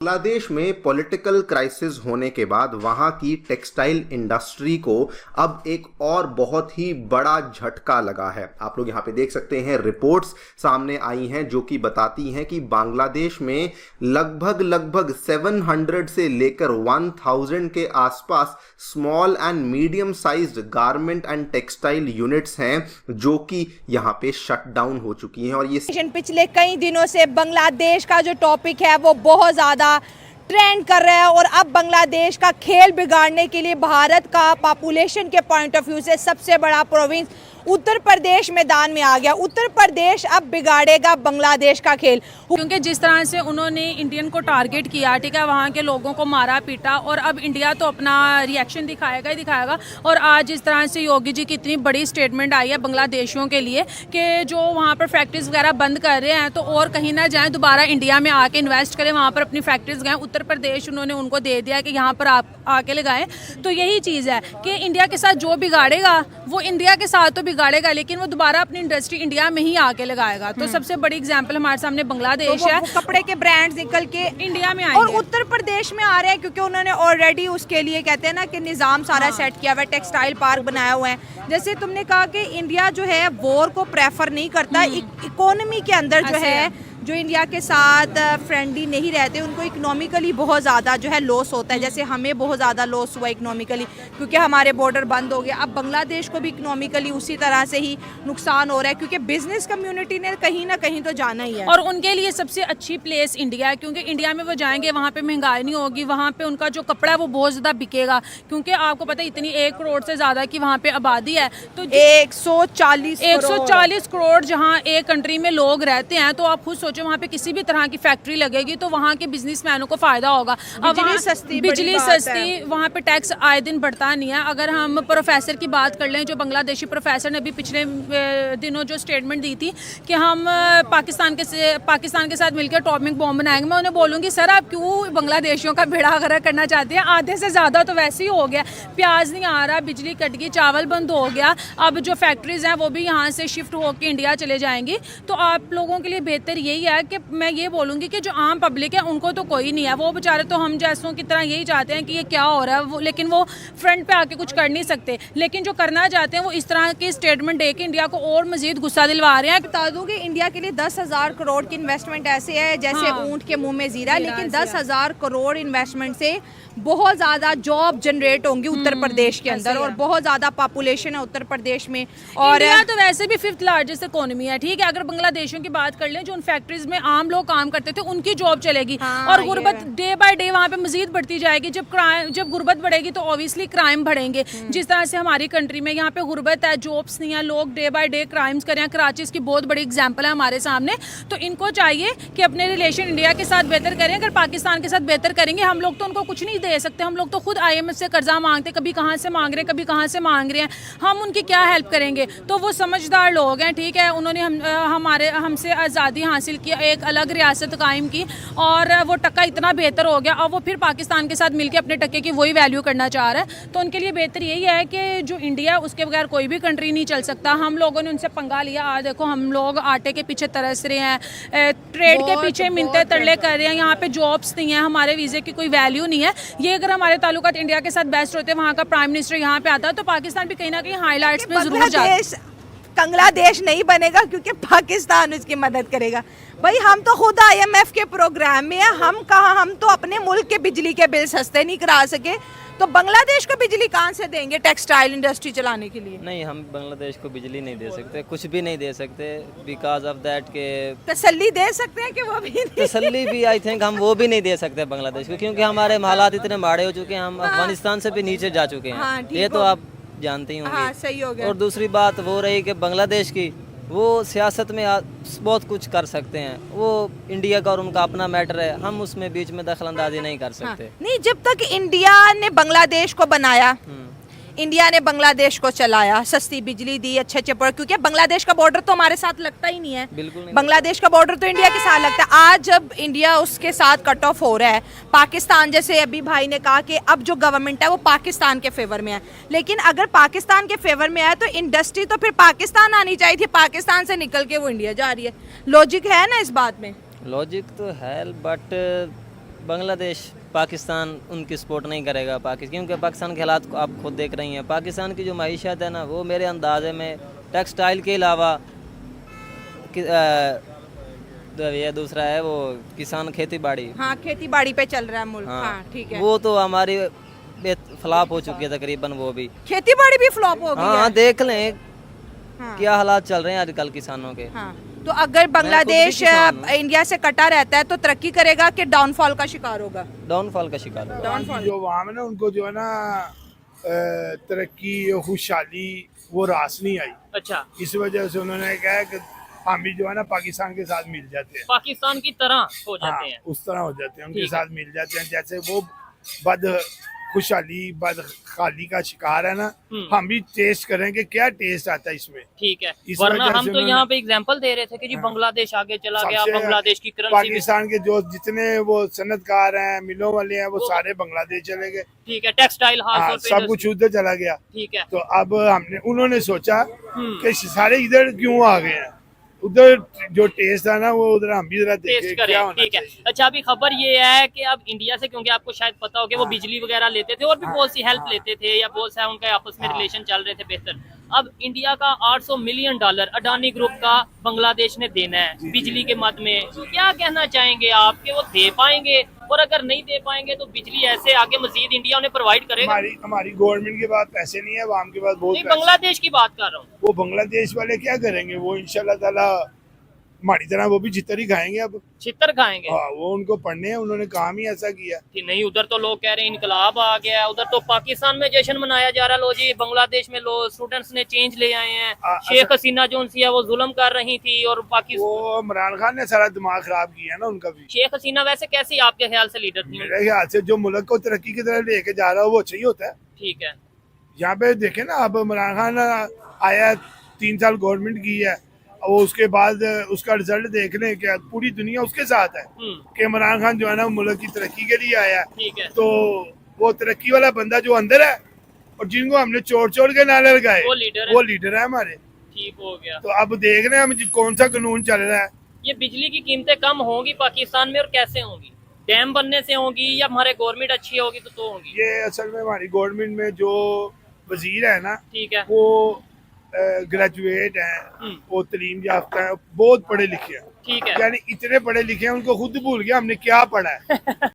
बांग्लादेश में political crisis होने के बाद वहां की टेक्सटाइल इंडस्ट्री को अब एक और बहुत ही बड़ा झटका लगा है। आप लोग यहां पे देख सकते हैं, रिपोर्ट्स सामने आई हैं जो कि बताती हैं कि बांग्लादेश में लगभग 700 से लेकर 1000 के आसपास small and medium sized garment and textile units हैं जो कि यहां पे शट डाउन हो चुकी हैं। और ये पिछले कई दिनों से बांग्लादेश का जो टॉपिक है वो बहुत ज़्यादा ट्रेंड कर रहा है और अब बांग्लादेश का खेल बिगाड़ने के लिए भारत का पॉपुलेशन के पॉइंट ऑफ व्यू से सबसे बड़ा प्रोविंस उत्तर प्रदेश मैदान में आ गया। उत्तर प्रदेश अब बिगाड़ेगा बांग्लादेश का खेल, क्योंकि जिस तरह से उन्होंने इंडियन को टारगेट किया, ठीक है, वहाँ के लोगों को मारा पीटा, और अब इंडिया तो अपना रिएक्शन दिखाएगा ही दिखाएगा। और आज जिस तरह से योगी जी की इतनी बड़ी स्टेटमेंट आई है बांग्लादेशियों के लिए कि जो वहाँ पर फैक्ट्रीज वगैरह बंद कर रहे हैं तो और कहीं ना जाएँ, दोबारा इंडिया में आके इन्वेस्ट करें, वहाँ पर अपनी फैक्ट्रीज गए। उत्तर प्रदेश उन्होंने उनको दे दिया कि यहाँ पर आप आके लगाएं। तो यही चीज़ है कि इंडिया के साथ जो बिगाड़ेगा वो इंडिया के साथ तो बिगाड़ेगा, लेकिन वो दोबारा अपनी इंडस्ट्री इंडिया में ही आके लगाएगा। तो सबसे बड़ी एग्जांपल हमारे सामने बांग्लादेश है। कपड़े के ब्रांड्स निकल के इंडिया में आएंगे और उत्तर प्रदेश में आ रहे हैं क्योंकि उन्होंने ऑलरेडी उसके लिए कहते हैं ना कि निज़ाम सारा सेट किया हुआ है, टेक्सटाइल पार्क बनाया हुआ है। जैसे तुमने कहा कि इंडिया जो है वॉर को प्रेफर नहीं करता, इकोनॉमी के अंदर जो है जो इंडिया के साथ फ्रेंडली नहीं रहते उनको इकोनॉमिकली बहुत ज़्यादा जो है लॉस होता है। जैसे हमें बहुत ज़्यादा लॉस हुआ इकोनॉमिकली क्योंकि हमारे बॉर्डर बंद हो गया। अब बांग्लादेश को भी इकोनॉमिकली उसी तरह से ही नुकसान हो रहा है क्योंकि बिजनेस कम्युनिटी ने कहीं ना कहीं तो जाना ही है। और उनके लिए सबसे अच्छी प्लेस इंडिया है क्योंकि इंडिया में वो जाएंगे, वहाँ पे महंगाई नहीं होगी, वहाँ पे उनका जो कपड़ा है वो बहुत ज़्यादा बिकेगा क्योंकि आपको पता है इतनी 1 करोड़ से ज़्यादा की वहाँ पे आबादी है। तो 140 करोड़ जहाँ एक कंट्री में लोग रहते हैं, तो आप खुद सोचो वहाँ पे किसी भी तरह की फैक्ट्री लगेगी तो वहाँ के बिजनेसमैनों को फायदा होगा। बिजली सस्ती, वहाँ पे टैक्स आए दिन बढ़ता नहीं है। अगर हम प्रोफेसर की बात कर लें, जो बांग्लादेशी प्रोफेसर ने अभी पिछले दिनों जो स्टेटमेंट दी थी कि हम पाकिस्तान के साथ मिलकर एटॉमिक बॉम्ब बनाएंगे, मैं उन्हें बोलूँगी सर आप क्यों बांग्लादेशियों का बेड़ा गर्क करना चाहते हैं? आधे से ज़्यादा तो वैसे ही हो गया, प्याज नहीं आ रहा, बिजली कट गई, चावल बंद हो गया, अब जो फैक्ट्रीज हैं वो भी यहाँ से शिफ्ट होकर इंडिया चले जाएंगी। तो आप लोगों के लिए बेहतर यही है कि मैं ये बोलूँगी कि जो आम पब्लिक है उनको तो कोई नहीं है, वो बेचारे तो हम जैसों की तरह यही चाहते हैं कि ये क्या हो रहा है, लेकिन वो फ्रंट पे आके कुछ कर नहीं सकते। लेकिन जो करना चाहते हैं वो इस तरह की स्टेटमेंट दे के इंडिया को और मजीद गुस्सा दिलवा रहे हैं। बता दूं कि इंडिया के लिए 10,000 करोड़ की इन्वेस्टमेंट ऐसे है जैसे ऊंट के मुंह में जीरा, लेकिन 10,000 करोड़ इन्वेस्टमेंट से बहुत ज़्यादा जॉब जनरेट होंगी उत्तर प्रदेश के अंदर और बहुत ज़्यादा पॉपुलेशन है उत्तर प्रदेश में। और इंडिया तो वैसे भी 5th लार्जेस्ट इकोनॉमी है, ठीक है। अगर बांग्लादेशियों की बात कर लें, जो उन फैक्ट्रीज में आम लोग काम करते थे उनकी जॉब चलेगी और गुर्बत डे बाय डे वहाँ पे मजीद बढ़ती जाएगी। जब गुर्बत बढ़ेगी तो ऑब्वियसली क्राइम बढ़ेंगे। जिस तरह से हमारी कंट्री में यहाँ पे गुर्बत है, जॉब्स नहीं है, लोग डे बाय डे क्राइम्स करें। कराची इसकी बहुत बड़ी एग्जाम्पल है हमारे सामने। तो इनको चाहिए कि अपने रिलेशन इंडिया के साथ बेहतर करें। अगर पाकिस्तान के साथ बेहतर करेंगे, हम लोग तो उनको कुछ नहीं दे सकते, हम लोग तो खुद IMF से कर्जा मांगते, कभी कहाँ से मांग रहे हैं, कभी कहाँ से मांग रहे हैं, हम उनकी क्या हेल्प करेंगे? तो वो समझदार लोग हैं, ठीक है, उन्होंने हमसे आज़ादी हासिल की, एक अलग रियासत कायम की और वो टक्का इतना बेहतर हो गया, अब वो फिर पाकिस्तान के साथ मिलकर अपने टक्के की वही वैल्यू करना चाह रहा है। तो उनके लिए बेहतर यही है कि जो इंडिया उसके बगैर कोई भी कंट्री नहीं चल सकता। हम लोगों ने उनसे पंगा लिया, आज देखो हम लोग आटे के पीछे तरस रहे हैं, ट्रेड के पीछे मिन्नतें तरले कर रहे हैं, यहाँ पे जॉब्स नहीं है, हमारे वीज़े की कोई वैल्यू नहीं है। ये अगर हमारे ताल्लुकात इंडिया के साथ बेस्ट होते, वहाँ का प्राइम मिनिस्टर यहाँ पे आता तो पाकिस्तान भी कहीं ना कहीं हाईलाइट्स में जरूर जाता। बांग्लादेश नहीं बनेगा क्योंकि पाकिस्तान उसकी मदद करेगा। भाई हम तो खुद IMF के प्रोग्राम में है, हम तो अपने मुल्क के बिजली के बिल सस्ते नहीं करा सके, तो बांग्लादेश को बिजली कहाँ से देंगे टेक्सटाइल इंडस्ट्री चलाने के लिए? नहीं, हम बांग्लादेश को बिजली नहीं दे सकते, कुछ भी नहीं दे सकते, बिकॉज ऑफ दैट के तसल्ली दे सकते हैं कि वो भी नहीं। तसल्ली भी आई थिंक हम वो भी नहीं दे सकते बांग्लादेश को क्योंकि हमारे हालात इतने माड़े हो चुके हैं, हम अफगानिस्तान से भी नीचे जा चुके हैं, ये तो आप जानते ही होंगे। सही हो गया। और दूसरी बात वो रही कि बांग्लादेश की वो सियासत में बहुत कुछ कर सकते हैं, वो इंडिया का और उनका अपना मैटर है, हम उसमें बीच में दखल अंदाजी नहीं कर सकते। नहीं, जब तक इंडिया ने बांग्लादेश को बनाया, इंडिया ने बांग्लादेश को चलाया, सस्ती बिजली दी, अच्छे अच्छे प्रोडक्ट, क्योंकि बांग्लादेश का बॉर्डर तो हमारे साथ लगता ही नहीं है, बिल्कुल नहीं। बांग्लादेश का बॉर्डर तो इंडिया के साथ लगता है। आज जब इंडिया उसके साथ कट ऑफ हो रहा है, पाकिस्तान, जैसे अभी भाई ने कहा कि अब जो गवर्नमेंट है वो पाकिस्तान के फेवर में है, लेकिन अगर पाकिस्तान के फेवर में है तो इंडस्ट्री तो फिर पाकिस्तान आनी चाहिए थी, पाकिस्तान से निकल के वो इंडिया जा रही है। लॉजिक है ना इस बात में? लॉजिक तो है, बट बांग्लादेश पाकिस्तान उनकी सपोर्ट नहीं करेगा क्योंकि पाकिस्तान के हालात को आप खुद देख रही हैं। पाकिस्तान की जो मईशत है ना, वो मेरे अंदाजे में टेक्सटाइल के अलावा ये दूसरा है वो किसान खेती बाड़ी। हाँ, खेती बाड़ी पे चल रहा है मुल्क। हाँ, ठीक है। वो तो हमारी फ्लॉप हो चुकी है तकरीबन, वो भी खेती बाड़ी भी फ्लॉप हो गई है। हाँ, देख लें हाँ। क्या हालात चल रहे हैं आजकल किसानों के। हाँ, तो अगर बांग्लादेश इंडिया से कटा रहता है तो तरक्की करेगा कि डाउनफॉल का शिकार होगा? डाउनफॉल का शिकार होगा। जो वहाँ में ना उनको जो है ना तरक्की खुशहाली वो रास नहीं आई। अच्छा, इस वजह से उन्होंने कहा कि हम भी जो है ना पाकिस्तान के साथ मिल जाते हैं, पाकिस्तान की तरह हो जाते हैं। उस तरह हो जाते हैं, उनके ठीक है। साथ मिल जाते हैं। जैसे वो बद खुशहाली बद खाली का शिकार है ना, हम भी टेस्ट करेंगे क्या टेस्ट आता है इसमें। ठीक है, इस वरना वजह हम से तो यहाँ पे एग्जांपल दे रहे थे कि जी बांग्लादेश आगे चला गया, सबसे बांग्लादेश की करेंसी। पाकिस्तान के जो जितने वो सनतकार हैं, मिलों वाले हैं, वो सारे बांग्लादेश चले गए। ठीक है, टेक्सटाइल हाउस और सब कुछ उधर चला गया। ठीक है। तो अब उन्होंने सोचा कि सारे इधर क्यों आ गए हैं, उधर जो टेस्ट था ना वो उधर हम भी जरा टेस्ट देखें करें। क्या होना ठीक है। चाहिए। अच्छा, अभी खबर ये है कि अब इंडिया से, क्योंकि आपको शायद पता हो कि वो बिजली वगैरह लेते थे और भी बहुत सी हेल्प लेते थे, या बहुत सा उनका आपस में रिलेशन चल रहे थे बेहतर। अब इंडिया का $800 मिलियन अडानी ग्रुप का बांग्लादेश ने देना है बिजली के मद में। तो क्या कहना चाहेंगे आप कि वो दे पाएंगे, और अगर नहीं दे पाएंगे तो बिजली ऐसे आगे मजीद इंडिया उन्हें प्रोवाइड करेगा? हमारी गवर्नमेंट के पास पैसे नहीं है, आवाम के पास बहुत नहीं, पैसे। बांग्लादेश की बात कर रहा हूँ। वो बांग्लादेश वाले क्या करेंगे, वो इंशाल्लाह ताला हमारी तरह वो भी चित्तर ही खाएंगे। अब छितर खाएंगे। हाँ, वो उनको पढ़ने हैं, उन्होंने काम ही ऐसा किया। कि नहीं, उधर तो लोग कह रहे हैं इनकलाब आ गया है, उधर तो पाकिस्तान में जश्न मनाया जा रहा है। लो जी, बांग्लादेश में लोग स्टूडेंट्स ने चेंज ले आए हैं। शेख हसीना जो उनसी है वो जुल्म कर रही थी, और पाकिस्तान वो इमरान खान ने सारा दिमाग खराब किया ना उनका भी। शेख हसीना वैसे कैसी आपके ख्याल से लीडर थी? मेरे ख्याल से जो मुल्क को तरक्की की तरफ लेके जा रहा है वो अच्छा ही होता है। ठीक है। यहाँ पे देखे ना, अब इमरान खान आया, 3 साल गवर्नमेंट की है, और उसके बाद उसका रिजल्ट देख लें क्या पूरी दुनिया उसके साथ है कि इमरान खान जो है ना मुल्क की तरक्की के लिए आया। ठीक है। तो वो तरक्की वाला बंदा जो अंदर है और जिनको हमने चोर के नाले लगाए, वो लीडर है हमारे। ठीक हो गया। तो अब देख रहे हैं हम कौन सा कानून चल रहा है। ये बिजली की कीमतें कम होंगी पाकिस्तान में, और कैसे होंगी? डैम बनने से होंगी, या हमारे गवर्नमेंट अच्छी होगी तो होंगी? ये असल में हमारी गवर्नमेंट में जो वजीर है ना, ठीक है। वो ग्रेजुएट हैं, वो तालीम याफ्ता है, बहुत पढ़े लिखे हैं। ठीक है। यानी इतने पढ़े लिखे हैं उनको खुद भूल गया हमने क्या पढ़ा है।